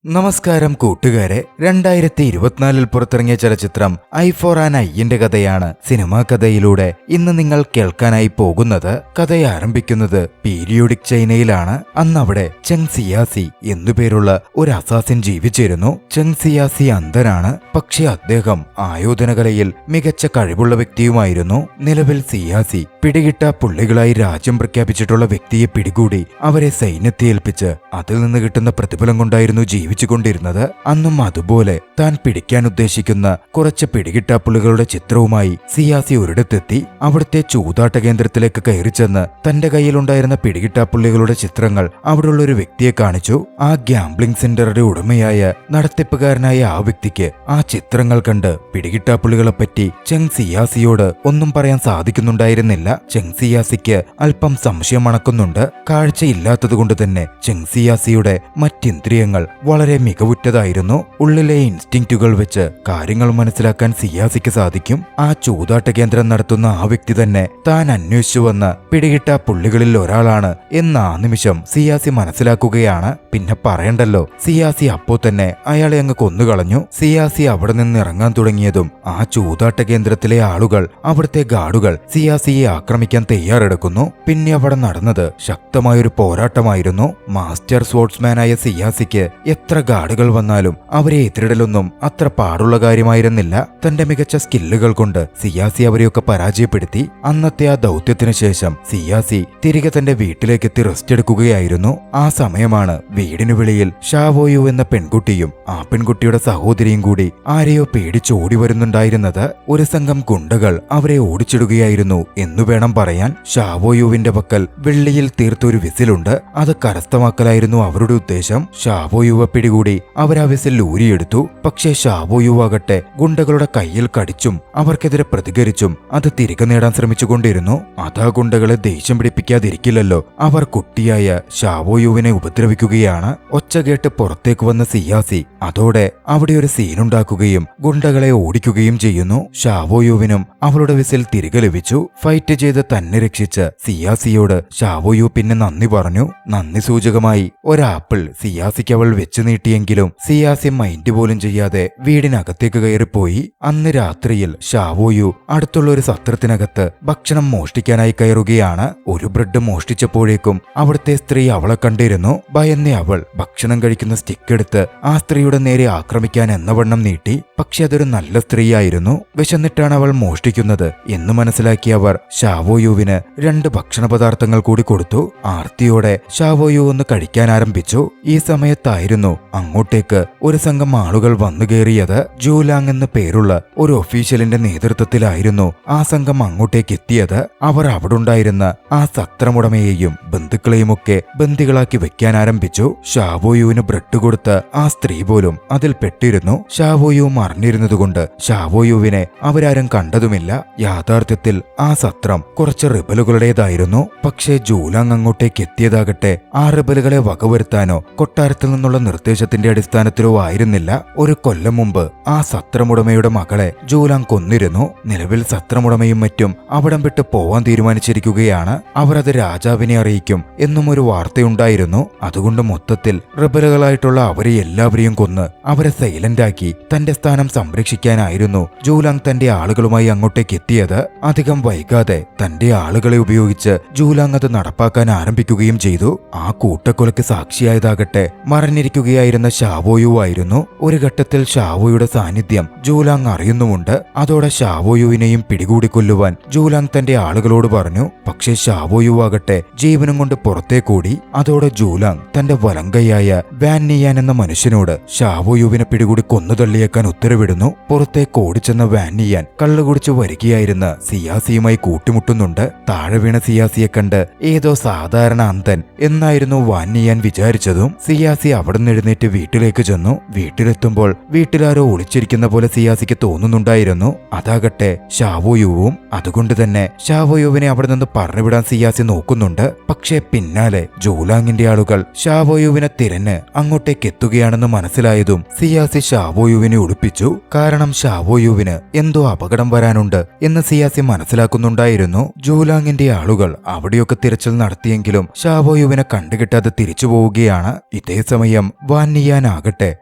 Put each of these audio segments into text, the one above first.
നമസ്കാരം കൂട്ടുകാരെ, 2024 പുറത്തിറങ്ങിയ ചലച്ചിത്രം ഐ ഫോർ ആൻ ഐന്റെ കഥയാണ് സിനിമാ കഥയിലൂടെ ഇന്ന് നിങ്ങൾ കേൾക്കാനായി പോകുന്നത്. കഥ ആരംഭിക്കുന്നത് പീരിയോഡിക് ചൈനയിലാണ്. അന്ന് അവിടെ ചെങ് സിയാസി എന്നുപേരുള്ള ഒരു അസാസിൻ ജീവിച്ചിരുന്നു. ചെങ് സിയാസി അന്ധനാണ്, പക്ഷെ അദ്ദേഹം ആയോധനകലയിൽ മികച്ച കഴിവുള്ള വ്യക്തിയുമായിരുന്നു. നിലവിൽ സിയാസി പിടികിട്ട പുള്ളികളായി രാജ്യം പ്രഖ്യാപിച്ചിട്ടുള്ള വ്യക്തിയെ പിടികൂടി അവരെ സൈന്യത്തെ ഏൽപ്പിച്ച് അതിൽ നിന്ന് കിട്ടുന്ന പ്രതിഫലം കൊണ്ടായിരുന്നു ജീവിച്ചുകൊണ്ടിരുന്നത്. അന്നും അതുപോലെ താൻ പിടിക്കാൻ ഉദ്ദേശിക്കുന്ന കുറച്ച് പിടികിട്ടാപ്പുള്ളികളുടെ ചിത്രവുമായി സിയാസി ഒരിടത്തെത്തി. അവിടുത്തെ ചൂതാട്ട കേന്ദ്രത്തിലേക്ക് കയറി ചെന്ന് തന്റെ കയ്യിലുണ്ടായിരുന്ന പിടികിട്ടാപ്പുള്ളികളുടെ ചിത്രങ്ങൾ അവിടെയുള്ള ഒരു വ്യക്തിയെ കാണിച്ചു. ആ ഗ്യാംബ്ലിംഗ് സെന്ററുടെ ഉടമയായ നടത്തിപ്പുകാരനായ ആ വ്യക്തിക്ക് ആ ചിത്രങ്ങൾ കണ്ട് പിടികിട്ടാപ്പുള്ളികളെപ്പറ്റി ചെങ് സിയാസിയോട് ഒന്നും പറയാൻ സാധിക്കുന്നുണ്ടായിരുന്നില്ല. ചെങ് സിയാസിക്ക് അല്പം സംശയം മണക്കുന്നുണ്ട്. കാഴ്ചയില്ലാത്തതുകൊണ്ട് തന്നെ ചെങ് സിയാസിയുടെ മറ്റിന്ദ്രിയങ്ങൾ വളരെ മികവുറ്റതായിരുന്നു. ഉള്ളിലെ ഇൻസ്റ്റിങ്റ്റുകൾ വെച്ച് കാര്യങ്ങൾ മനസ്സിലാക്കാൻ സിയാസിക്ക് സാധിക്കും. ആ ചൂതാട്ട കേന്ദ്രം നടത്തുന്ന ആ വ്യക്തി തന്നെ താൻ അന്വേഷിച്ചു വന്ന പിടികിട്ട പുള്ളികളിൽ ഒരാളാണ് എന്ന് ആ നിമിഷം സിയാസി മനസ്സിലാക്കുകയാണ്. പിന്നെ പറയണ്ടല്ലോ, സിയാസി അപ്പോ തന്നെ അയാളെ അങ്ങ് കൊന്നുകളഞ്ഞു. സിയാസി അവിടെ നിന്ന് ഇറങ്ങാൻ തുടങ്ങിയതും ആ ചൂതാട്ട കേന്ദ്രത്തിലെ ആളുകൾ, അവിടുത്തെ ഗാർഡുകൾ സിയാസിയെ ആക്രമിക്കാൻ തയ്യാറെടുക്കുന്നു. പിന്നെ അവിടെ നടന്നത് ശക്തമായൊരു പോരാട്ടമായിരുന്നു. മാസ്റ്റർ സ്പോർട്സ്മാനായ സിയാസിക്ക് എത്ര ഗാർഡുകൾ വന്നാലും അവരെ എതിരിടലൊന്നും അത്ര പാടുള്ള കാര്യമായിരുന്നില്ല. തന്റെ മികച്ച സ്കില്ലുകൾ കൊണ്ട് സിയാസി അവരെയൊക്കെ പരാജയപ്പെടുത്തി. അന്നത്തെ ആ ദൗത്യത്തിന് ശേഷം സിയാസി തിരികെ തന്റെ വീട്ടിലേക്കെത്തി റെസ്റ്റ് എടുക്കുകയായിരുന്നു. ആ സമയമാണ് വീടിനു വെളിയിൽ ഷാവോയു എന്ന പെൺകുട്ടിയും ആ പെൺകുട്ടിയുടെ സഹോദരിയും കൂടി ആരെയോ പേടിച്ചോടി വരുന്നുണ്ടായിരുന്നത്. ഒരു സംഘം ഗുണ്ടകൾ അവരെ ഓടിച്ചിടുകയായിരുന്നു എന്നു വേണം പറയാൻ. ഷാവോയുവിന്റെ പക്കൽ വെള്ളിയിൽ തീർത്തൊരു വിസിലുണ്ട്. അത് കരസ്ഥമാക്കലായിരുന്നു അവരുടെ ഉദ്ദേശം. ഷാവോയുവെ പിടികൂടി അവരാ വിസിൽ ഊരിയെടുത്തു. പക്ഷേ ഷാവോയുവാകട്ടെ ഗുണ്ടകളുടെ കയ്യിൽ കടിച്ചും അവർക്കെതിരെ പ്രതികരിച്ചും അത് തിരികെ നേടാൻ ശ്രമിച്ചുകൊണ്ടിരുന്നു. അതാ ഗുണ്ടകളെ ദേഷ്യം പിടിപ്പിക്കാതിരിക്കില്ലല്ലോ. അവർ കുട്ടിയായ ഷാവോയുവിനെ ഉപദ്രവിക്കുകയാണ്. ഒച്ച കേട്ട് പുറത്തേക്ക് വന്ന സിയാസി അതോടെ അവിടെ ഒരു സീനുണ്ടാക്കുകയും ഗുണ്ടകളെ ഓടിക്കുകയും ചെയ്യുന്നു. ഷാവോയുവിനും അവളുടെ വിസിൽ തിരികെ ലഭിച്ചു. ഫൈറ്റ് ചെയ്ത് തന്നെ രക്ഷിച്ച സിയാസിയോട് ഷാവോയു പിന്നെ നന്ദി പറഞ്ഞു. നന്ദി സൂചകമായി ഒരാപ്പിൾ സിയാസിക്ക് അവൾ വെച്ചു നീട്ടിയെങ്കിലും സിയാസി മൈൻഡ് പോലും ചെയ്യാതെ വീടിനകത്തേക്ക് കയറിപ്പോയി. അന്ന് രാത്രിയിൽ ഷാവോയു അടുത്തുള്ള ഒരു സത്രത്തിനകത്ത് ഭക്ഷണം മോഷ്ടിക്കാനായി കയറുകയാണ്. ഒരു ബ്രെഡ് മോഷ്ടിച്ചപ്പോഴേക്കും അവിടുത്തെ സ്ത്രീ അവളെ കണ്ടിരുന്നു. ഭയന്ന അവൾ ഭക്ഷണം കഴിക്കുന്ന സ്റ്റിക്ക് എടുത്ത് ആ സ്ത്രീയുടെ നേരെ ആക്രമിക്കാൻ എന്നവണ്ണം നീട്ടി. പക്ഷെ അതൊരു നല്ല സ്ത്രീയായിരുന്നു. വിശന്നിട്ടാണ് അവൾ മോഷ്ടിക്കുന്നത് എന്ന് മനസ്സിലാക്കിയ അവർ ഷാവോയുവിന് 2 ഭക്ഷണ പദാർത്ഥങ്ങൾ കൂടി കൊടുത്തു. ആർത്തിയോടെ ഷാവോയു ഒന്ന് കഴിക്കാൻ ആരംഭിച്ചു. ഈ സമയത്തായിരുന്നു അങ്ങോട്ടേക്ക് ഒരു സംഘം ആളുകൾ വന്നു കയറിയത്. ജൂലാങ് എന്ന് പേരുള്ള ഒരു ഒഫീഷ്യലിന്റെ നേതൃത്വത്തിലായിരുന്നു ആ സംഘം അങ്ങോട്ടേക്ക് എത്തിയത്. അവർ അവിടെ ഉണ്ടായിരുന്ന ആ സത്രമുടമയെയും ബന്ധുക്കളെയുമൊക്കെ ബന്ദികളാക്കി വെക്കാൻ ആരംഭിച്ചു. ഷാവോയുവിന് ബ്രെഡ് കൊടുത്ത ആ സ്ത്രീ പോലും അതിൽ പെട്ടിരുന്നു. ഷാവോയു മറിഞ്ഞിരുന്നതുകൊണ്ട് ഷാവോയുവിനെ അവരാരും കണ്ടതുമില്ല. യാഥാർത്ഥ്യത്തിൽ ആ സത്രം കുറച്ച് റിബലുകളുടേതായിരുന്നു. പക്ഷേ ജൂലാങ് അങ്ങോട്ടേക്ക് എത്തിയതാകട്ടെ ആ റിബലുകളെ വകവരുത്താനോ കൊട്ടാരത്തിൽ നിന്നുള്ള നിർദ്ദേശത്തിന്റെ അടിസ്ഥാനത്തിലോ ആയിരുന്നില്ല. ഒരു കൊല്ലം മുമ്പ് ആ സത്രമുടമയുടെ മകളെ ജൂലാങ് കൊന്നിരുന്നു. നിലവിൽ സത്രമുടമയും മറ്റും അവിടം വിട്ട് പോവാൻ തീരുമാനിച്ചിരിക്കുകയാണ്. അവർ അത് രാജാവിനെ അറിയിക്കും എന്നും ഒരു വാർത്തയുണ്ടായിരുന്നു. അതുകൊണ്ട് മൊത്തത്തിൽ റിബലുകളായിട്ടുള്ള അവരെ എല്ലാവരെയും കൊന്ന് അവരെ സൈലന്റാക്കി തന്റെ സ്ഥാനം സംരക്ഷിക്കാനായിരുന്നു ജൂലാങ് തന്റെ ആളുകളുമായി അങ്ങോട്ടേക്ക് എത്തിയത്. അധികം വൈകാതെ തന്റെ ആളുകളെ ഉപയോഗിച്ച് ജൂലാങ് അത് നടപ്പാക്കാൻ ആരംഭിക്കുകയും ചെയ്തു. ആ കൂട്ടക്കൊലയ്ക്ക് സാക്ഷിയായതാകട്ടെ മറഞ്ഞിരിക്കുകയായിരുന്ന ഷാവോയുവായിരുന്നു. ഒരു ഘട്ടത്തിൽ ഷാവോയുടെ സാന്നിധ്യം ജൂലാങ് അറിയുന്നുമുണ്ട്. അതോടെ ഷാവോയുവിനെയും പിടികൂടി കൊല്ലുവാൻ ജൂലാങ് തന്റെ ആളുകളോട് പറഞ്ഞു. പക്ഷേ ഷാവോയുവാകട്ടെ ജീവനും കൊണ്ട് പുറത്തേക്കൂടി. അതോടെ ജൂലാങ് തന്റെ വലങ്കയായ വാൻ നിയാൻ എന്ന മനുഷ്യനോട് ഷാവോയുവിനെ പിടികൂടി കൊന്നുതള്ളിയേക്കാൻ ഉത്തരവിടുന്നു. പുറത്തേക്ക് ഓടിച്ചെന്ന വാൻ നിയാൻ കള്ളുകുടിച്ചു വരികയായിരുന്ന സിയാസിയുമായി കൂട്ടിമുട്ടുന്നുണ്ട്. താഴെ വീണ സിയാസിയെ കണ്ട് ഏതോ സാധാരണ അന്ധൻ എന്നായിരുന്നു വാൻ നിയാൻ വിചാരിച്ചതും. സിയാസി അവിടെ നിന്ന് എഴുന്നേറ്റ് വീട്ടിലേക്ക് ചെന്നു. വീട്ടിലെത്തുമ്പോൾ വീട്ടിലാരോ ഒളിച്ചിരിക്കുന്ന പോലെ സിയാസിക്ക് തോന്നുന്നുണ്ടായിരുന്നു. അതാകട്ടെ ഷാവോയുവും. അതുകൊണ്ട് തന്നെ ഷാവോയുവിനെ അവിടെ നിന്ന് പറഞ്ഞുവിടാൻ സിയാസി നോക്കുന്നുണ്ട്. പക്ഷേ പിന്നാലെ ജൂലാങ്ങിന്റെ ആളുകൾ ഷാവോയുവിനെ തിരഞ്ഞ് അങ്ങോട്ടേക്ക് എത്തുകയാണെന്ന് മനസ്സിലായതും സിയാസി ഷാവോയുവിനെ ഒളിപ്പിച്ചു. കാരണം ഷാവോയുവിന് എന്തോ അപകടം വരാനുണ്ട് എന്ന് സിയാസി മനസ്സിലാക്കുന്നുണ്ടായിരുന്നു. ജൂലാങ്ങിന്റെ ആളുകൾ അവിടെയൊക്കെ തിരച്ചിൽ നടത്തിയെങ്കിലും ഷാവോയുവിനെ കണ്ടുകിട്ടാതെ തിരിച്ചു പോവുകയാണ്. ഇതേ സമയം വാന്നിയാനാകട്ടെ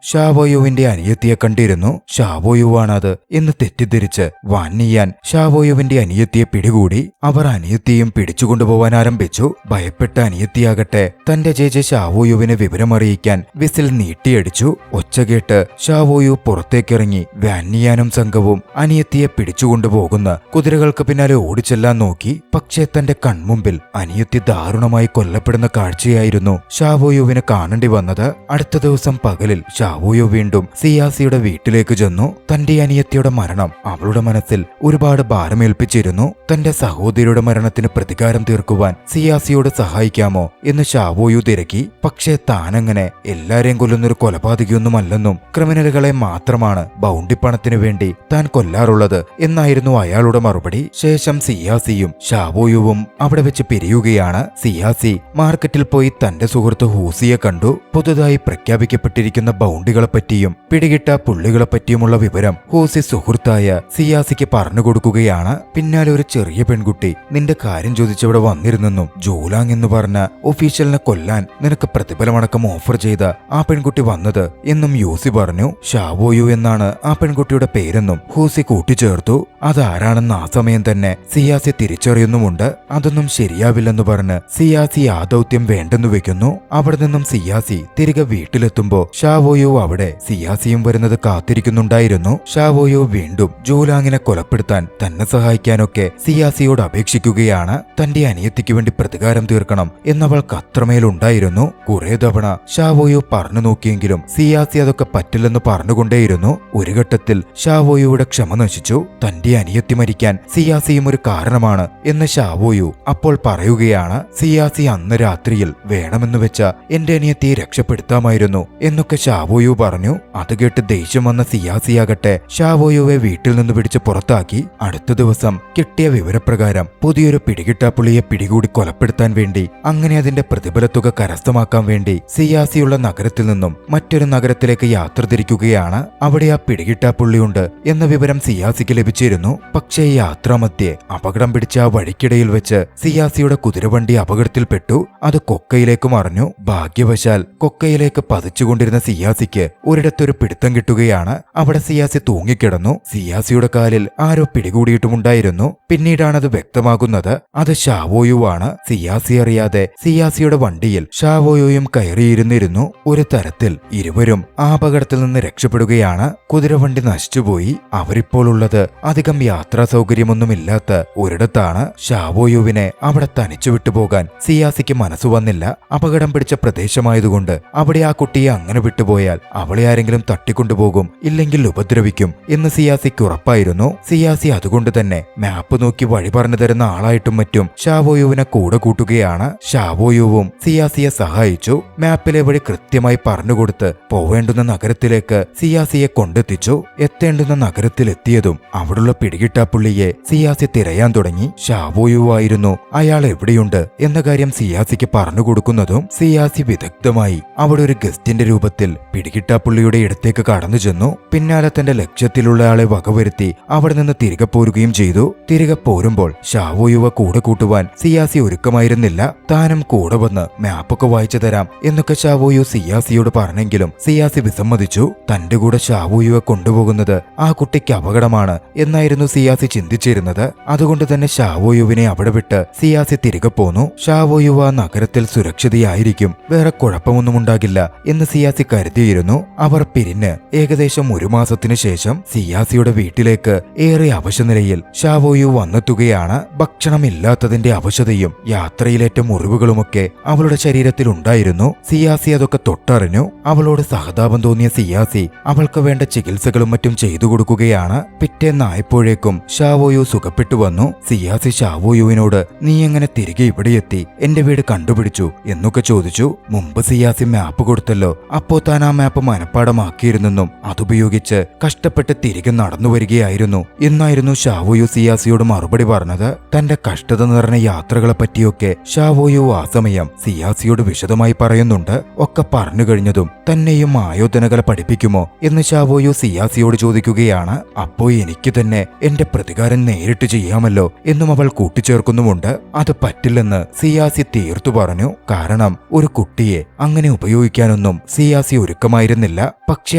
ഷാവോയുവിന്റെ അനിയത്തിയെ കണ്ടിരുന്നു. ഷാവോയുവാണത് എന്ന് തെറ്റിദ്ധരിച്ച് വാന്നിയാൻ ഷാവോയുവിന്റെ അനിയത്തിയെ പിടികൂടി. അവർ അനിയത്തിയും പിടിച്ചുകൊണ്ടുപോവാൻ ആരംഭിച്ചു. ഭയപ്പെട്ട അനിയത്തിയാകട്ടെ തന്റെ ചേച്ചി ഷാവോയുവിനെ വിവരമറിയിക്കാൻ വിസിൽ നീട്ടിയടിച്ചു. ഒച്ച കേട്ട് ഷാവോയു പുറത്തേക്കിറങ്ങി വാന്നിയാനും സംഘവും അനിയത്തിയെ പിടിച്ചുകൊണ്ടുപോകുന്ന കുതിരകൾക്ക് പിന്നാലെ ഓടിച്ചെല്ലാൻ നോക്കി. പക്ഷേ തന്റെ കൺമുമ്പിൽ അനിയത്തി ദാരുണമായി കൊല്ലപ്പെടുന്ന കാഴ്ചയായിരുന്നു ഷാവോയുവിന് കാണേണ്ടി വന്നത്. അടുത്ത ദിവസം പകലിൽ ഷാവോയു വീണ്ടും സിയാസിയുടെ വീട്ടിലേക്ക് ചെന്നു. തന്റെ അനിയത്തിയുടെ മരണം അവളുടെ മനസ്സിൽ ഒരുപാട് ഭാരമേൽപ്പിച്ചിരുന്നു. തന്റെ സഹോദരിയുടെ മരണത്തിന് പ്രതികാരം തീർക്കുവാൻ സിയാസിയോട് സഹായിക്കാമോ എന്ന് ഷാവോയു തിരക്കി. പക്ഷേ താനങ്ങനെ എല്ലാരെയും കൊല്ലുന്നൊരു കൊലപാതകിയൊന്നുമല്ലെന്നും ക്രിമിനലുകളെ മാത്രമാണ് ബൗണ്ടി പണത്തിനു വേണ്ടി താൻ കൊല്ലാറുള്ളത് എന്നായിരുന്നു അയാളുടെ മറുപടി. ശേഷം സിയാസിയും ഷാവോയുവും അവിടെ വെച്ച് പിരിയുകയാണ്. സിയാസി മാർക്കറ്റിൽ പോയി തന്റെ സുഹൃത്ത് ഹൂസിയെ കണ്ടു. പുതുതായി പ്രഖ്യാപിക്കപ്പെട്ടിരിക്കുന്ന ബൗണ്ടികളെപ്പറ്റിയും പിടികിട്ട പുള്ളികളെപ്പറ്റിയുമുള്ള വിവരം ഹൂസി സുഹൃത്തായ സിയാസിക്ക് പറഞ്ഞുകൊടുക്കുകയാണ്. പിന്നാലെ ഒരു ചെറിയ പെൺകുട്ടി നിന്റെ കാര്യം ചോദിച്ചവിടെ വന്നിരുന്നെന്നും ജൂലാങ് എന്ന് പറഞ്ഞ ഒഫീഷ്യലിനെ കൊല്ലാൻ നിനക്ക് പ്രതിഫലമടക്കം ഓഫർ ചെയ്ത ആ പെൺകുട്ടി വന്നത് എന്നും യൂസി പറഞ്ഞു. ഷാവോയു എന്നാണ് ആ പെൺകുട്ടിയുടെ പേരെന്നും ഹൂസി കൂട്ടിച്ചേർത്തു. അതാരാണെന്ന് ആ സമയം തന്നെ സിയാസി തിരിച്ചറിയുന്നുമുണ്ട്. അതൊന്നും ശരിയാവില്ലെന്ന് പറഞ്ഞ് സിയാസി ആ ദൗത്യം വേണ്ടെന്നു വെക്കുന്നു. അവിടെ നിന്നും സിയാസി തിരികെ വീട്ടിലെത്തുമ്പോ ഷാവോയു അവിടെ സിയാസിയും വരുന്നത് കാത്തിരിക്കുന്നുണ്ടായിരുന്നു. ഷാവോയു വീണ്ടും ജൂലാങ്ങിനെ കൊലപ്പെടുത്താൻ തന്നെ സഹായിക്കാനൊക്കെ സിയാസിയോട് അപേക്ഷിക്കുകയാണ്. തന്റെ അനിയത്തിക്ക് വേണ്ടി പ്രതികാരം തീർക്കണം എന്നവൾക്ക് അത്രമേലുണ്ടായിരുന്നു. കുറെ തവണ ഷാവോയു പറഞ്ഞു നോക്കിയെങ്കിലും സിയാസി അതൊക്കെ പറ്റില്ലെന്ന് പറഞ്ഞുകൊണ്ടേയിരുന്നു. ഒരു ഘട്ടത്തിൽ ഷാവോയുയുടെ ക്ഷമ നശിച്ചു. തന്റെ അനിയത്തി മരിക്കാൻ സിയാസിയും ഒരു കാരണമാണ് എന്ന് ഷാവോയു അപ്പോൾ പറയുകയാണ്. സിയാസി അന്ന് രാത്രിയിൽ വേണമെന്ന് വെച്ച എന്റെ അനിയത്തിയെ രക്ഷപ്പെടുത്താമായിരുന്നു എന്നൊക്കെ ഷാവോയു പറഞ്ഞു. അത് കേട്ട് ദേഷ്യം വന്ന സിയാസിയാകട്ടെ ഷാവോയുവെ വീട്ടിൽ നിന്ന് പിടിച്ച് പുറത്താക്കി. അടുത്ത ദിവസം കിട്ടിയ വിവരപ്രകാരം പുതിയൊരു പിടികിട്ടാപ്പുള്ളിയെ പിടികൂടി കൊലപ്പെടുത്താൻ വേണ്ടി അങ്ങനെ അതിന്റെ പ്രതിഫലത്തുക കരസ്ഥമാക്കാൻ വേണ്ടി സിയാസിയുള്ള നഗരത്തിൽ നിന്നും മറ്റൊരു നഗരത്തിലേക്ക് യാത്ര തിരിക്കുകയാണ്. അവിടെ ആ പിടികിട്ടാപ്പുള്ളിയുണ്ട് എന്ന വിവരം സിയാസിക്ക് ലഭിച്ചിരുന്നു. പക്ഷേ യാത്രാമധ്യേ അപകടം പിടിച്ച ആ വഴിക്കിടയിൽ വെച്ച് സിയാസിയുടെ കുതിരവണ്ടി അപകടത്തിൽപ്പെട്ടു. അത് കൊക്കയിലേക്ക് മറിഞ്ഞു. ഭാഗ്യവശാൽ കൊക്കയിലേക്ക് പതിച്ചുകൊണ്ടിരുന്ന സിയാസിക്ക് ഒരിടത്തൊരു പിടുത്തം കിട്ടുകയാണ്. അവിടെ സിയാസി തൂങ്ങിക്കിടന്നു. സിയാസിയുടെ കാലിൽ ആരോ പിടികൂടിയിട്ടുമുണ്ടായിരുന്നു. പിന്നീടാണത് വ്യക്തമാകുന്നത് അത് ഷാവോയുവാണ്. സിയാസി അറിയാതെ സിയാസിയുടെ വണ്ടിയിൽ ഷാവോയുയും കയറിയിരുന്നിരുന്നു. ഒരു തരത്തിൽ ഇരുവരും ആ അപകടത്തിൽ നിന്ന് രക്ഷപ്പെടുകയാണ്. കുതിരവണ്ടി നശിച്ചുപോയി. അവരിപ്പോൾ ഉള്ളത് അധികം യാത്രാ സൗകര്യമൊന്നുമില്ലാത്ത ഒരിടത്താണ്. ഷാവോയുവിനെ അവിടെ തനിച്ചു വിട്ടുപോകാൻ സിയാസിക്ക് മനസ്സു വന്നില്ല. അപകടം പിടിച്ച പ്രദേശമായതുകൊണ്ട് അവിടെ ആ കുട്ടിയെ അങ്ങനെ വിട്ടുപോയാൽ അവളെ ആരെങ്കിലും തട്ടിക്കൊണ്ടുപോകും, ഇല്ലെങ്കിൽ ഉപദ്രവിക്കും എന്ന് സിയാസിക്ക് ഉറപ്പായിരുന്നു. സിയാസി അതുകൊണ്ട് തന്നെ മാപ്പ് നോക്കി വഴി പറഞ്ഞു തരുന്ന ആളായിട്ടും മറ്റും ഷാവോയുവിനെ കൂടെ കൂട്ടുകയാണ്. ഷാവോയുവും സിയാസിയെ സഹായിച്ചു. മാപ്പിലെ വഴി കൃത്യമായി പറഞ്ഞുകൊടുത്ത് പോവേണ്ടുന്ന നഗരത്തിലേക്ക് സിയാസിയെ കൊണ്ടെത്തിച്ചു. എത്തേണ്ടുന്ന നഗരത്തിലെത്തിയതും അവിടുള്ള പിടികിട്ടാപ്പുള്ളിയെ സിയാസി തിരയാൻ തുടങ്ങി. ഷാവോയുവായിരുന്നു അയാൾ എവിടെയുണ്ട് എന്ന കാര്യം സിയാസിക്ക് പറഞ്ഞുകൊടുക്കുന്നതും സിയാസി വിദഗ്ധമായി അവിടെ ഒരു ഗസ്റ്റിന്റെ രൂപത്തിൽ പിടികിട്ടാപ്പുള്ളിയുടെ ഇടത്തേക്ക് കടന്നു ചെന്നു. പിന്നാലെ തന്റെ ലക്ഷ്യത്തിലുള്ള ആളെ വകവരുത്തി അവിടെ നിന്ന് തിരികെ പോരുകയും ചെയ്തു. തിരികെ പോരുമ്പോൾ ഷാവോയുവ കൂടെ കൂട്ടുവാൻ സിയാസി ഒരുക്കമായിരുന്നില്ല. താനും കൂടെ വന്ന് മാപ്പൊക്കെ വായിച്ചു തരാം എന്നൊക്കെ ഷാവോയു സിയാസിയോട് പറഞ്ഞെങ്കിലും സിയാസി വിസമ്മതിച്ചു. തന്റെ കൂടെ ഷാവോയുവെ കൊണ്ടുപോകുന്നത് ആ കുട്ടിക്ക് അപകടമാണ് എന്നായിരുന്നു സിയാസി ചിന്തിച്ചിരുന്നത്. അതുകൊണ്ട് തന്നെ ഷാവോയുവിനെ അവിടെ വിട്ട് സിയാസി തിരികെ പോന്നു. ഷാവോയുവ നഗരത്തിൽ സുരക്ഷിതയായിരിക്കും, വേറെ കുഴപ്പമൊന്നും ഉണ്ടാകില്ല എന്ന് സിയാസി കരുതിയിരുന്നു. അവർ പിരിഞ്ഞ് ഏകദേശം ഒരു മാസത്തിനു ശേഷം സിയാസിയുടെ വീട്ടിലേക്ക് ഏറെ അവശനിലയിൽ ഷാവോയു വന്നെത്തുകയാണ്. ഭക്ഷണമില്ലാത്തതിന്റെ അവശതയും യാത്രയിലേറ്റ മുറിവുകളുമൊക്കെ അവളുടെ ശരീരത്തിൽ ഉണ്ടായിരുന്നു. സിയാസി അതൊക്കെ തൊട്ടറിഞ്ഞു. അവളോട് സഹതാപം തോന്നിയ സിയാസി അവൾക്ക് വേണ്ട ചികിത്സകളും മറ്റും ചെയ്തു കൊടുക്കുകയാണ്. പിറ്റേന്നായപ്പോഴേക്കും ഷാവോയു സുഖപ്പെട്ടു വന്നു. സിയാസി ഷാവോയുവിനോട് നീ എങ്ങനെ തിരികെ ഇവിടെയെത്തി, എന്റെ വീട് കണ്ടുപിടിച്ചു എന്നൊക്കെ ചോദിച്ചു. മുമ്പ് സിയാസി മാപ്പ് കൊടുത്തല്ലോ, അപ്പോ താൻ ആ മാപ്പ് മനഃപ്പാടമാക്കിയിരുന്നെന്നും അതുപയോഗിച്ച് കഷ്ടപ്പെട്ട് തിരികെ നടന്നു വരികയായിരുന്നു എന്നായിരുന്നു ഷാവോയു സിയാസിയോട് മറുപടി പറഞ്ഞത്. തന്റെ കഷ്ടത നിറഞ്ഞ യാത്രകളെ പറ്റിയൊക്കെ ഷാവോയു ആ സമയം സിയാസിയോട് വിശദമായി പറയുന്നുണ്ട്. ഒക്കെ പറഞ്ഞു കഴിഞ്ഞതും തന്നെയും ആയോധനകല പഠിപ്പിക്കുമോ എന്ന് ഷാവോയു സിയാസിയോട് ചോദിക്കുകയാണ്. അപ്പോ എനിക്ക് തന്നെ എന്റെ പ്രതികാരം നേരിട്ട് ചെയ്യാമല്ലോ എന്നും അവൾ കൂട്ടിച്ചേർക്കുന്നുമുണ്ട്. അത് പറ്റില്ലെന്ന് സിയാസി തീർത്തു പറഞ്ഞു. കാരണം ഒരു കുട്ടിയെ അങ്ങനെ ഉപയോഗിക്കാനൊന്നും സിയാസി ഒരുക്കമായിരുന്നില്ല. പക്ഷെ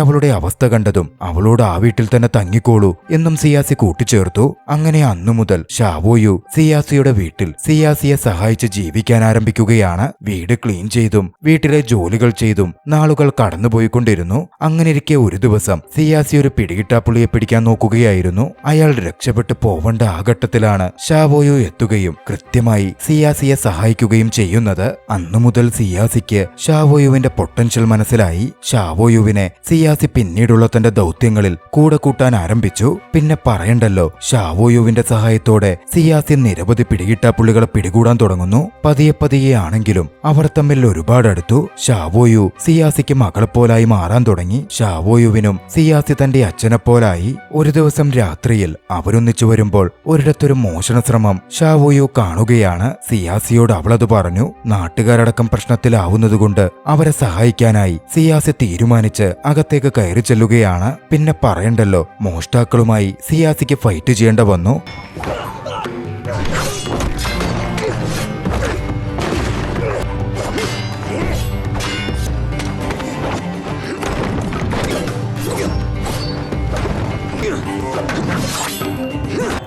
അവളുടെ അവസ്ഥ കണ്ടതും അവളോട് ആ വീട്ടിൽ തന്നെ തങ്ങിക്കോളൂ എന്നും സിയാസി കൂട്ടിച്ചേർത്തു. അങ്ങനെ അന്നു മുതൽ ഷാവോയു സിയാസിയുടെ വീട്ടിൽ സിയാസിയെ സഹായിച്ച് ജീവിക്കാൻ ആരംഭിക്കുകയാണ്. വീട് ക്ലീൻ ചെയ്തും വീട്ടിലെ ജോലികൾ ചെയ്തും നാളുകൾ കടന്നുപോയിക്കൊണ്ടിരുന്നു. അങ്ങനെയിരിക്കെ ഒരു ദിവസം സിയാസി ഒരു പിടികിട്ടാപ്പുള്ളിയെ പിടിക്കാൻ നോക്കുകയായിരുന്നു. അയാൾ രക്ഷപ്പെട്ടു പോവേണ്ട ആ ഘട്ടത്തിലാണ് ഷാവോയു എത്തുകയും കൃത്യമായി സിയാസിയെ സഹായിക്കുകയും ചെയ്യുന്നത്. അന്നു മുതൽ സിയാസിക്ക് ഷാവോയുവിന്റെ പൊട്ടൻഷ്യൽ മനസ്സിലായി. ഷാവോയുവിനെ സിയാസി പിന്നീടുള്ള തന്റെ ദൗത്യങ്ങളിൽ കൂടെ കൂട്ടാൻ ആരംഭിച്ചു. പിന്നെ പറയണ്ടല്ലോ, ഷാവോയുവിന്റെ സഹായത്തോടെ സിയാസി നിരവധി പിടികിട്ടാപ്പുള്ളികളെ പിടികൂടാൻ തുടങ്ങുന്നു. പതിയെ പതിയെ ആണെങ്കിലും അവർ തമ്മിൽ ഒരുപാട് അടുത്തു. ഷാവോയു സിയാസിക്ക് മകളെപ്പോലായി മാറാൻ തുടങ്ങി. ഷാവോയുവിനും സിയാസി തന്റെ അച്ഛനെപ്പോലായി. ഒരു ദിവസം രാത്രിയിൽ അവരൊന്നിച്ചു വരുമ്പോൾ ഒരിടത്തൊരു മോഷണ ശ്രമം ഷാവോയു കാണുകയാണ്. സിയാസിയോട് അവളത് പറഞ്ഞു. നാട്ടുകാരടക്കം പ്രശ്നത്തിലാവുന്നതുകൊണ്ട് അവരെ സഹായിക്കാനായി സിയാസി തീരുമാനിച്ച് അകത്തേക്ക് കയറി ചെല്ലുകയാണ്. പിന്നെ പറയണ്ടല്ലോ, മോഷ്ടാക്കളുമായി സിയാസിക്ക് ഫൈറ്റ് ചെയ്യേണ്ട വന്നു.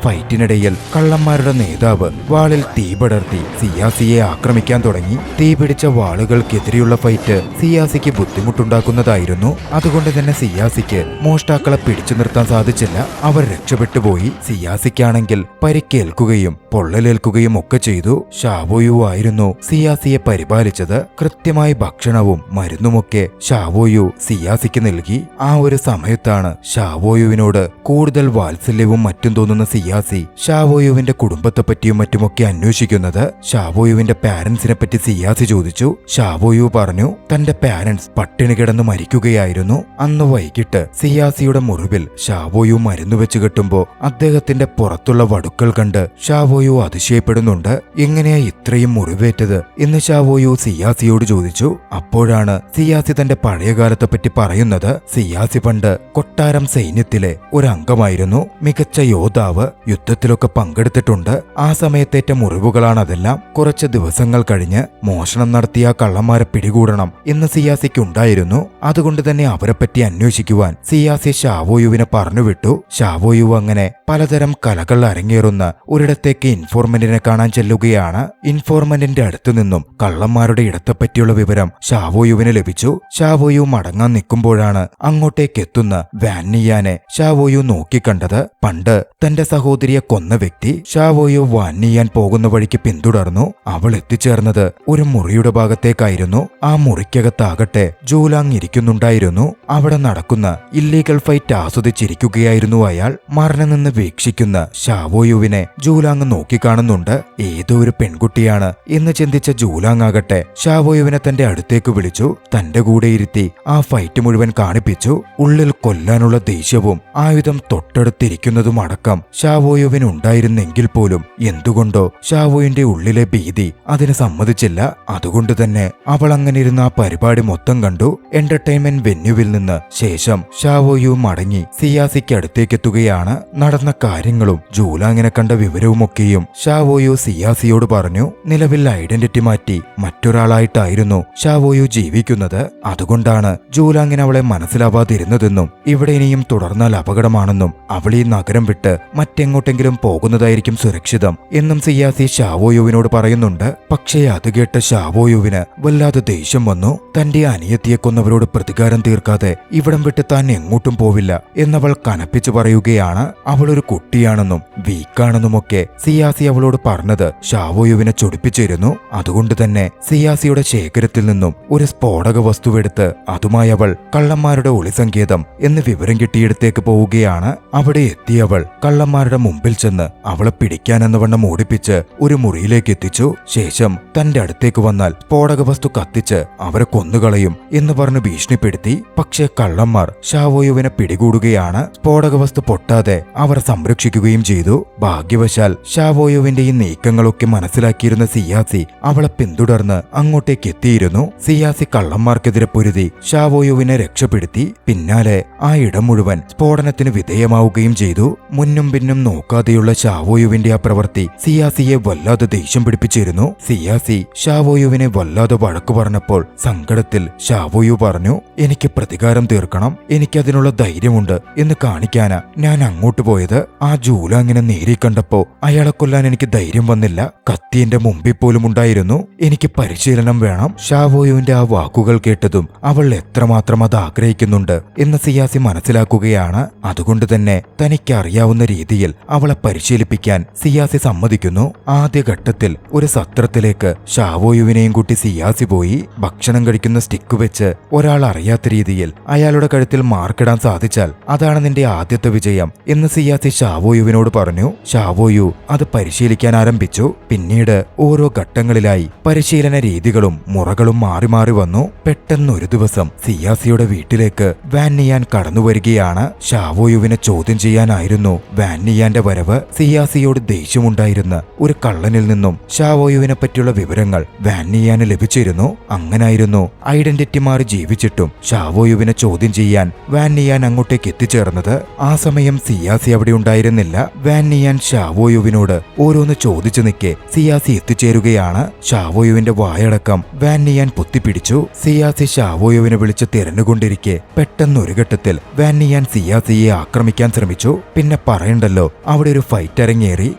ഫൈറ്റിനിടയിൽ കള്ളന്മാരുടെ നേതാവ് വാളിൽ തീപടർത്തി സിയാസിയെ ആക്രമിക്കാൻ തുടങ്ങി. തീപിടിച്ച വാളുകൾക്കെതിരെയുള്ള ഫൈറ്റ് സിയാസിക്ക് ബുദ്ധിമുട്ടുണ്ടാക്കുന്നതായിരുന്നു. അതുകൊണ്ട് തന്നെ സിയാസിക്ക് മോഷ്ടാക്കളെ പിടിച്ചു നിർത്താൻ സാധിച്ചില്ല. അവർ രക്ഷപ്പെട്ടുപോയി. സിയാസിക്കാണെങ്കിൽ പരിക്കേൽക്കുകയും പൊള്ളലേൽക്കുകയും ഒക്കെ ചെയ്തു. ഷാവോയു ആയിരുന്നു സിയാസിയെ പരിപാലിച്ചത്. കൃത്യമായി ഭക്ഷണവും മരുന്നുമൊക്കെ ഷാവോയു സിയാസിക്ക് നൽകി. ആ ഒരു സമയത്താണ് ഷാവോയുവിനോട് കൂടുതൽ വാത്സല്യവും മറ്റും തോന്നുന്ന സിയാസി ഷാവോയുവിന്റെ കുടുംബത്തെപ്പറ്റിയും മറ്റുമൊക്കെ അന്വേഷിക്കുന്നത്. ഷാവോയുവിന്റെ പാരന്റ്സിനെ പറ്റി സിയാസി ചോദിച്ചു. ഷാവോയു പറഞ്ഞു തന്റെ പാരന്റ്സ് പട്ടിണി കിടന്ന് മരിക്കുകയായിരുന്നു. അന്ന് വൈകിട്ട് സിയാസിയുടെ മുറിവിൽ ഷാവോയു മരുന്ന് വെച്ച് കെട്ടുമ്പോ അദ്ദേഹത്തിന്റെ പുറത്തുള്ള വടുക്കൾ കണ്ട് ഷാവോയു അതിശയപ്പെടുന്നുണ്ട്. എങ്ങനെയാ ഇത്രയും മുറിവേറ്റത് എന്ന് ഷാവോയു സിയാസിയോട് ചോദിച്ചു. അപ്പോഴാണ് സിയാസി തന്റെ പഴയകാലത്തെ പറ്റി പറയുന്നത്. സിയാസി പണ്ട് കൊട്ടാരം സൈന്യത്തിലെ ഒരു അംഗമായിരുന്നു. മികച്ച യോദ്ധാവ്. യുദ്ധത്തിലൊക്കെ പങ്കെടുത്തിട്ടുണ്ട്. ആ സമയത്തേറ്റ മുറിവുകളാണ് അതെല്ലാം. കുറച്ച് ദിവസങ്ങൾ കഴിഞ്ഞ് മോഷണം നടത്തിയ കള്ളന്മാരെ പിടികൂടണം എന്ന് സിയാസിക്കുണ്ടായിരുന്നു. അതുകൊണ്ട് തന്നെ അവരെപ്പറ്റി അന്വേഷിക്കുവാൻ സിയാസി ഷാവോയുവിനെ പറഞ്ഞുവിട്ടു. ഷാവോയു അങ്ങനെ പലതരം കലകൾ അരങ്ങേറുന്ന ഒരിടത്തേക്ക് ഇൻഫോർമന്റിനെ കാണാൻ ചെല്ലുകയാണ്. ഇൻഫോർമന്റിന്റെ അടുത്തു നിന്നും കള്ളന്മാരുടെ ഇടത്തെപ്പറ്റിയുള്ള വിവരം ഷാവോയുവിന് ലഭിച്ചു. ഷാവോയു മടങ്ങാൻ നിൽക്കുമ്പോഴാണ് അങ്ങോട്ടേക്ക് എത്തുന്ന വാന്നിയാനെ ഷാവോയു നോക്കിക്കണ്ടത്. പണ്ട് തന്റെ സഹോദരിയെ കൊന്ന വ്യക്തി ഷാവോയു വാന്നിയാൻ പോകുന്ന വഴിക്ക് പിന്തുടർന്നു. അവൾ എത്തിച്ചേർന്നത് ഒരു മുറിയുടെ ഭാഗത്തേക്കായിരുന്നു. ആ മുറിക്കകത്താകട്ടെ ജൂലാങ് ഇരിക്കുന്നുണ്ടായിരുന്നു. അവിടെ നടക്കുന്ന ഇല്ലീഗൽ ഫൈറ്റ് ആസ്വദിച്ചിരിക്കുകയായിരുന്നു അയാൾ. മരണം നിന്ന് വീക്ഷിക്കുന്ന ഷാവോയുവിനെ ജൂലാങ് നോക്കിക്കാണുന്നുണ്ട്. ഏതോ ഒരു പെൺകുട്ടിയാണ് എന്ന് ചിന്തിച്ച ജൂലാങ് ആകട്ടെ ഷാവോയുവിനെ തന്റെ അടുത്തേക്ക് വിളിച്ചു. തന്റെ കൂടെ ഇരുത്തി ആ ഫൈറ്റ് മുഴുവൻ കാണിപ്പിച്ചു. ഉള്ളിൽ കൊല്ലാനുള്ള ദേഷ്യവും ആയുധം തൊട്ടടുത്തിരിക്കുന്നതും അടക്കം ഷാവോയുവിനുണ്ടായിരുന്നെങ്കിൽ പോലും എന്തുകൊണ്ടോ ഷാവോയുടെ ഉള്ളിലെ ഭീതി അതിന് സമ്മതിച്ചില്ല. അതുകൊണ്ട് തന്നെ അവൾ അങ്ങനെ ഇരുന്ന ആ പരിപാടി മൊത്തം കണ്ടു. എന്റർടൈൻമെന്റ് വെന്യൂവിൽ നിന്ന് ശേഷം ഷാവോയു മടങ്ങി സിയാസിക്ക് അടുത്തേക്കെത്തുകയാണ്. നടന്ന കാര്യങ്ങളും ജൂലാങ്ങിനെ കണ്ട വിവരവുമൊക്കെയും ഷാവോയു സിയാസിയോട് പറഞ്ഞു. നിലവിൽ ഐഡന്റിറ്റി മാറ്റി മറ്റൊരാളായിട്ടായിരുന്നു ഷാവോയു ജീവിക്കുന്നത്. അതുകൊണ്ടാണ് ജൂലാങ്ങിന് അവളെ മനസ്സിലാവാതിരുന്നതെന്നും ഇവിടെ ഇനിയും തുടർന്നാൽ അപകടമാണെന്നും അവൾ ഈ നഗരം വിട്ട് മറ്റെങ്ങോട്ടെങ്കിലും പോകുന്നതായിരിക്കും സുരക്ഷിതം എന്നും സിയാസി ഷാവോയുവിനോട് പറയുന്നുണ്ട്. പക്ഷേ അത് കേട്ട ഷാവോയുവിന് വല്ലാതെ ദേഷ്യം വന്നു. തന്റെ അനിയത്തിയെ കൊന്നവരോട് പ്രതികാരം തീർക്കാതെ ഇവിടം വിട്ട് താൻ എങ്ങോട്ടും പോവില്ല എന്നവൾ കനപ്പിച്ചു പറയുകയാണ്. അവളൊരു കുട്ടിയാണെന്നും വീക്കാണെന്നുമൊക്കെ സിയാസി അവളോട് പറഞ്ഞത് ഷാവോയുവിനെ ചൊടിപ്പിച്ചിരുന്നു. അതുകൊണ്ട് തന്നെ സിയാസിയുടെ ശേഖരത്തിൽ നിന്നും ഒരു സ്ഫോടക വസ്തുവെടുത്ത് അതുമായി അവൾ കള്ളന്മാരുടെ ഒളിസങ്കേതം എന്ന് വിവരം കിട്ടിയിടത്തേക്ക് പോവുകയാണ്. അവിടെ എത്തിയവൾ കള്ളന്മാരുടെ അവരുടെ മുമ്പിൽ ചെന്ന് അവളെ പിടിക്കാനെന്നവണ്ണം ഓടിപ്പിച്ച് ഒരു മുറിയിലേക്ക് എത്തിച്ചു. ശേഷം തന്റെ അടുത്തേക്ക് വന്നാൽ സ്ഫോടക വസ്തു കത്തിച്ച് അവരെ കൊന്നുകളയും എന്ന് പറഞ്ഞ് ഭീഷണിപ്പെടുത്തി. പക്ഷേ കള്ളന്മാർ ഷാവോയുവിനെ പിടികൂടുകയാണ്. സ്ഫോടക വസ്തു പൊട്ടാതെ അവർ സംരക്ഷിക്കുകയും ചെയ്തു. ഭാഗ്യവശാൽ ഷാവോയുവിന്റെ ഈ നീക്കങ്ങളൊക്കെ മനസ്സിലാക്കിയിരുന്ന സിയാസി അവളെ പിന്തുടർന്ന് അങ്ങോട്ടേക്ക് എത്തിയിരുന്നു. സിയാസി കള്ളന്മാർക്കെതിരെ പൊരുതി ഷാവോയുവിനെ രക്ഷപ്പെടുത്തി. പിന്നാലെ ആ ഇടം മുഴുവൻ സ്ഫോടനത്തിന് വിധേയമാവുകയും ചെയ്തു. മുന്നും പിന്നും നോക്കാതെയുള്ള ഷാവോയുവിന്റെ ആ പ്രവൃത്തി സിയാസിയെ വല്ലാതെ ദേഷ്യം പിടിപ്പിച്ചിരുന്നു. സിയാസി ഷാവോയുവിനെ വല്ലാതെ വഴക്കു പറഞ്ഞപ്പോൾ സങ്കടത്തിൽ ഷാവോയു പറഞ്ഞു, എനിക്ക് പ്രതികാരം തീർക്കണം, എനിക്കതിനുള്ള ധൈര്യമുണ്ട് എന്ന് കാണിക്കാനാ ഞാൻ അങ്ങോട്ട് പോയത്. ആ ജൂലാങ്ങിനെ നേരി കണ്ടപ്പോ അയാളെ കൊല്ലാൻ എനിക്ക് ധൈര്യം വന്നില്ല. കത്തി എന്റെ മുമ്പിൽ പോലും ഉണ്ടായിരുന്നു. എനിക്ക് പരിശീലനം വേണം. ഷാവോയുവിന്റെ ആ വാക്കുകൾ കേട്ടതും അവൾ എത്രമാത്രം അത് ആഗ്രഹിക്കുന്നുണ്ട് എന്ന് സിയാസി മനസ്സിലാക്കുകയാണ്. അതുകൊണ്ട് തന്നെ തനിക്കറിയാവുന്ന രീതിയിൽ അവളെ പരിശീലിപ്പിക്കാൻ സിയാസി സമ്മതിക്കുന്നു. ആദ്യഘട്ടത്തിൽ ഒരു സത്രത്തിലേക്ക് ഷാവോയുവിനെയും കൂട്ടി സിയാസി പോയി. ഭക്ഷണം കഴിക്കുന്ന സ്റ്റിക്ക് വെച്ച് ഒരാൾ അറിയാത്ത രീതിയിൽ അയാളുടെ കഴുത്തിൽ മാർക്കിടാൻ സാധിച്ചാൽ അതാണ് നിന്റെ ആദ്യത്തെ വിജയം എന്ന് സിയാസി ഷാവോയുവിനോട് പറഞ്ഞു. ഷാവോയു അത് പരിശീലിക്കാൻ ആരംഭിച്ചു. പിന്നീട് ഓരോ ഘട്ടങ്ങളിലായി പരിശീലന രീതികളും മുറകളും മാറി മാറി വന്നു. പെട്ടെന്നൊരു ദിവസം സിയാസിയുടെ വീട്ടിലേക്ക് വാന്നിയാൻ കടന്നുവരികയാണ്. ഷാവോയുവിനെ ചോദ്യം ചെയ്യാനായിരുന്നു വാന്നിയാന്റെ വരവ്. സിയാസിയോട് ദേഷ്യമുണ്ടായിരുന്ന ഒരു കള്ളനിൽ നിന്നും ഷാവോയുവിനെ പറ്റിയുള്ള വിവരങ്ങൾ വാന്നിയാന് ലഭിച്ചിരുന്നു. അങ്ങനായിരുന്നു ഐഡന്റിറ്റി മാറി ജീവിച്ചിട്ടും ഷാവോയുവിനെ ചോദ്യം ചെയ്യാൻ വാന്നിയാൻ അങ്ങോട്ടേക്ക് എത്തിച്ചേർന്നത്. ആ സമയം സിയാസി അവിടെ ഉണ്ടായിരുന്നില്ല. വാന്നിയാൻ ഷാവോയുവിനോട് ഓരോന്ന് ചോദിച്ചു നിൽക്കെ സിയാസി എത്തിച്ചേരുകയാണ്. ഷാവോയുവിന്റെ വായടക്കം വാന്നിയാൻ പൊത്തിപ്പിടിച്ചു. സിയാസി ഷാവോയുവിനെ വിളിച്ച് തിരഞ്ഞുകൊണ്ടിരിക്കെ പെട്ടെന്നൊരു ഘട്ടത്തിൽ വാന്നിയാൻ സിയാസിയെ ആക്രമിക്കാൻ ശ്രമിച്ചു. പിന്നെ പറയണ്ടല്ലോ, അവിടെ ഒരു ഫൈറ്റ് അരങ്ങേറി.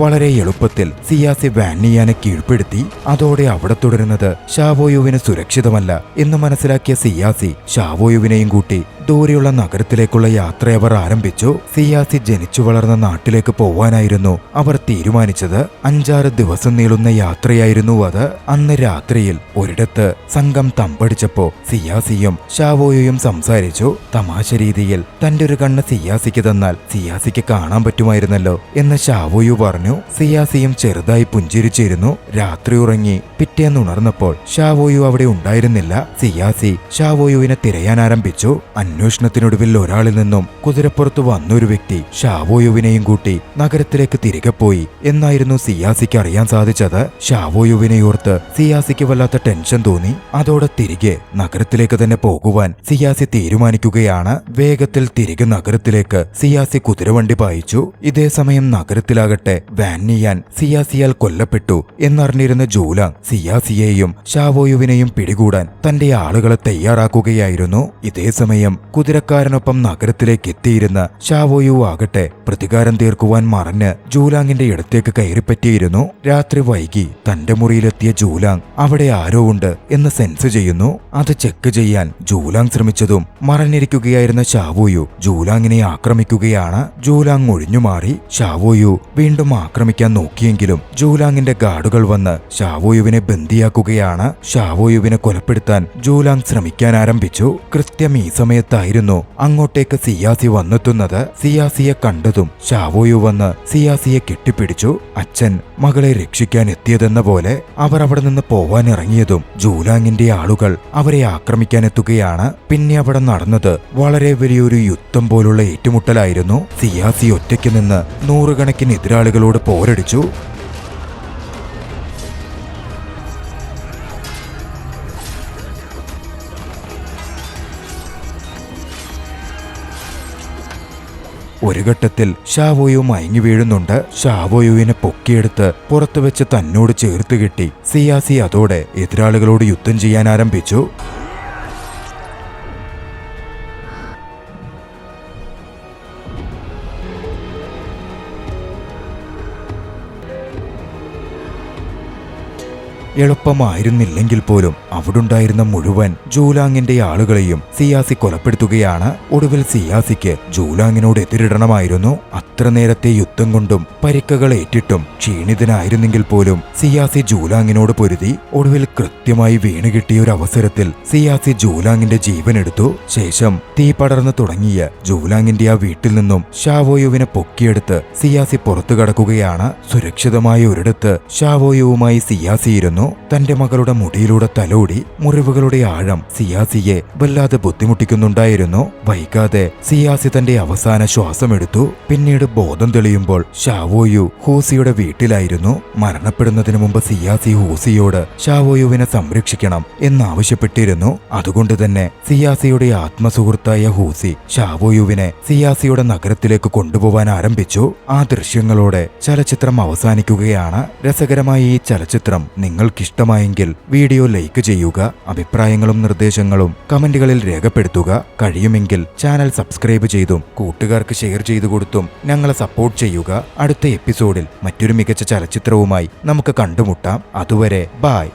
വളരെ എളുപ്പത്തിൽ സിയാസി വാന്നിയാനെ കീഴ്പ്പെടുത്തി. അതോടെ അവിടെ തുടരുന്നത് ഷാവോയുവിന് സുരക്ഷിതമല്ല എന്ന് മനസ്സിലാക്കിയ സിയാസി ഷാവോയുവിനെയും കൂട്ടി ദൂരെയുള്ള നഗരത്തിലേക്കുള്ള യാത്ര അവർ ആരംഭിച്ചു. സിയാസി ജനിച്ചു വളർന്ന നാട്ടിലേക്ക് പോവാനായിരുന്നു അവർ തീരുമാനിച്ചത്. 5-6 ദിവസം നീളുന്ന യാത്രയായിരുന്നു അത്. അന്ന് രാത്രിയിൽ ഒരിടത്ത് സംഘം തമ്പടിച്ചപ്പോ സിയാസിയും ഷാവോയും സംസാരിച്ചു. തമാശ രീതിയിൽ തന്റെ ഒരു കണ്ണ് സിയാസിക്ക് തന്നാൽ സിയാസിക്ക് കാണാൻ പറ്റുമായിരുന്നല്ലോ എന്ന് ഷാവോയു പറഞ്ഞു. സിയാസിയും ചെറുതായി പുഞ്ചിരിച്ചിരുന്നു. രാത്രി ഉറങ്ങി പിറ്റേന്ന് ഉണർന്നപ്പോൾ ഷാവോയു അവിടെ ഉണ്ടായിരുന്നില്ല. സിയാസി ഷാവോയുവിനെ തിരയാൻ ആരംഭിച്ചു. അന്വേഷണത്തിനൊടുവിൽ ഒരാളിൽ നിന്നും കുതിരപ്പുറത്ത് വന്നൊരു വ്യക്തി ഷാവോയുവിനെയും കൂട്ടി നഗരത്തിലേക്ക് തിരികെ പോയി എന്നായിരുന്നു സിയാസിക്ക് അറിയാൻ സാധിച്ചത്. ഷാവോയുവിനെ ഓർത്ത് സിയാസിക്ക് വല്ലാത്ത ടെൻഷൻ തോന്നി. അതോടെ തിരികെ നഗരത്തിലേക്ക് തന്നെ പോകുവാൻ സിയാസി തീരുമാനിക്കുകയാണ്. വേഗത്തിൽ തിരികെ നഗരത്തിലേക്ക് സിയാസി കുതിരവണ്ടി പായിച്ചു. ഇതേസമയം നഗരത്തിലാകട്ടെ വാന്നിയാൻ സിയാസിയാൽ കൊല്ലപ്പെട്ടു എന്നറിഞ്ഞിരുന്ന ജൂലാങ് സിയാസിയെയും ഷാവോയുവിനെയും പിടികൂടാൻ തന്റെ ആളുകളെ തയ്യാറാക്കുകയായിരുന്നു. ഇതേസമയം കുതിരക്കാരനൊപ്പം നഗരത്തിലേക്ക് എത്തിയിരുന്ന ഷാവോയു ആകട്ടെ പ്രതികാരം തീർക്കുവാൻ മറഞ്ഞ് ജൂലാങ്ങിന്റെ ഇടത്തേക്ക് കയറിപ്പറ്റിയിരുന്നു. രാത്രി വൈകി തന്റെ മുറിയിലെത്തിയ ജൂലാങ് അവിടെ ആരോ ഉണ്ട് എന്ന് സെൻസ് ചെയ്യുന്നു. അത് ചെക്ക് ചെയ്യാൻ ജൂലാങ് ശ്രമിച്ചതും മറഞ്ഞിരിക്കുകയായിരുന്ന ഷാവോയു ജൂലാങ്ങിനെ ആക്രമിക്കുകയാണ്. ജൂലാങ് ഒഴിഞ്ഞുമാറി. ഷാവോയു വീണ്ടും ആക്രമിക്കാൻ നോക്കിയെങ്കിലും ജൂലാങ്ങിന്റെ ഗാർഡുകൾ വന്ന് ഷാവോയുവിനെ ബന്ദിയാക്കുകയാണ്. ഷാവോയുവിനെ കൊലപ്പെടുത്താൻ ജൂലാങ് ശ്രമിക്കാൻ ആരംഭിച്ചു. കൃത്യം ഈ സമയത്തായിരുന്നു അങ്ങോട്ടേക്ക് സിയാസി വന്നെത്തുന്നത്. സിയാസിയെ കണ്ടതും ഷാവോയു വന്ന് സിയാസിയെ കെട്ടിപ്പിടിച്ചു. അച്ഛൻ മകളെ രക്ഷിക്കാൻ എത്തിയതെന്ന പോലെ അവർ അവിടെ നിന്ന് പോവാൻ ഇറങ്ങിയതും ജൂലാങ്ങിന്റെ ആളുകൾ അവരെ ആക്രമിക്കാൻ എത്തുകയാണ്. പിന്നെ അവിടെ നടന്നത് വളരെ വലിയൊരു യുദ്ധം പോലുള്ള ഏറ്റുമുട്ടലായിരുന്നു. സിയാസി ഒറ്റയ്ക്ക് നിന്ന് നൂറുകണക്കിന് എതിരാളികളോട് പോരടിച്ചു. ഒരു ഘട്ടത്തിൽ ഷാവോയു മയങ്ങി വീഴുന്നുണ്ട്. ഷാവോയുവിനെ പൊക്കിയെടുത്ത് പുറത്തുവെച്ച് തന്നോട് ചേർത്ത് കെട്ടി സിയാസി അതോടെ എതിരാളികളോട് യുദ്ധം ചെയ്യാൻ ആരംഭിച്ചു. എളുപ്പമായിരുന്നില്ലെങ്കിൽ പോലും അവിടുണ്ടായിരുന്ന മുഴുവൻ ജൂലാങ്ങിന്റെ ആളുകളെയും സിയാസി കൊലപ്പെടുത്തുകയാണ്. ഒടുവിൽ സിയാസിക്ക് ജൂലാങ്ങിനോട് എതിരിടണമായിരുന്നു. അത്ര നേരത്തെ യുദ്ധം കൊണ്ടും പരിക്കുകൾ ഏറ്റിട്ടും ക്ഷീണിതനായിരുന്നെങ്കിൽ പോലും സിയാസി ജൂലാങ്ങിനോട് പൊരുതി. ഒടുവിൽ കൃത്യമായി വീണുകിട്ടിയ ഒരു അവസരത്തിൽ സിയാസി ജൂലാങ്ങിന്റെ ജീവനെടുത്തു. ശേഷം തീ പടർന്നു തുടങ്ങിയ ജൂലാങ്ങിന്റെ ആ വീട്ടിൽ നിന്നും ഷാവോയുവിനെ പൊക്കിയെടുത്ത് സിയാസി പുറത്തു കടക്കുകയാണ്. സുരക്ഷിതമായ ഒരിടത്ത് ഷാവോയുവുമായി സിയാസി ഇരുന്നു. തന്റെ മകളുടെ മുടിയിലൂടെ തലോടി. മുറിവുകളുടെ ആഴം സിയാസിയെ വല്ലാതെ ബുദ്ധിമുട്ടിക്കുന്നുണ്ടായിരുന്നു. വൈകാതെ സിയാസി തന്റെ അവസാന ശ്വാസമെടുത്തു. പിന്നീട് ബോധം തെളിയുമ്പോൾ ഷാവോയു ഹൂസിയുടെ വീട്ടിലായിരുന്നു. മരണപ്പെടുന്നതിന് മുമ്പ് സിയാസി ഹൂസിയോട് ഷാവോയുവിനെ സംരക്ഷിക്കണം എന്നാവശ്യപ്പെട്ടിരുന്നു. അതുകൊണ്ട് തന്നെ സിയാസിയുടെ ആത്മസുഹൃത്തായ ഹൂസി ഷാവോയുവിനെ സിയാസിയുടെ നഗരത്തിലേക്ക് കൊണ്ടുപോവാൻ ആരംഭിച്ചു. ആ ദൃശ്യങ്ങളോടെ ചലച്ചിത്രം അവസാനിക്കുകയാണ്. രസകരമായ ഈ ചലച്ചിത്രം നിങ്ങൾക്കിഷ്ടമായെങ്കിൽ വീഡിയോ ലൈക്ക് ചെയ്യുക. അഭിപ്രായങ്ങളും നിർദ്ദേശങ്ങളും കമന്റുകളിൽ രേഖപ്പെടുത്തുക. കഴിയുമെങ്കിൽ ചാനൽ സബ്സ്ക്രൈബ് ചെയ്തും കൂട്ടുകാർക്ക് ഷെയർ ചെയ്തു കൊടുത്തും ഞങ്ങളെ സപ്പോർട്ട് ചെയ്യുക. അടുത്ത എപ്പിസോഡിൽ മറ്റൊരു മികച്ച ചലച്ചിത്രവുമായി നമുക്ക് കണ്ടുമുട്ടാം. അതുവരെ ബൈ.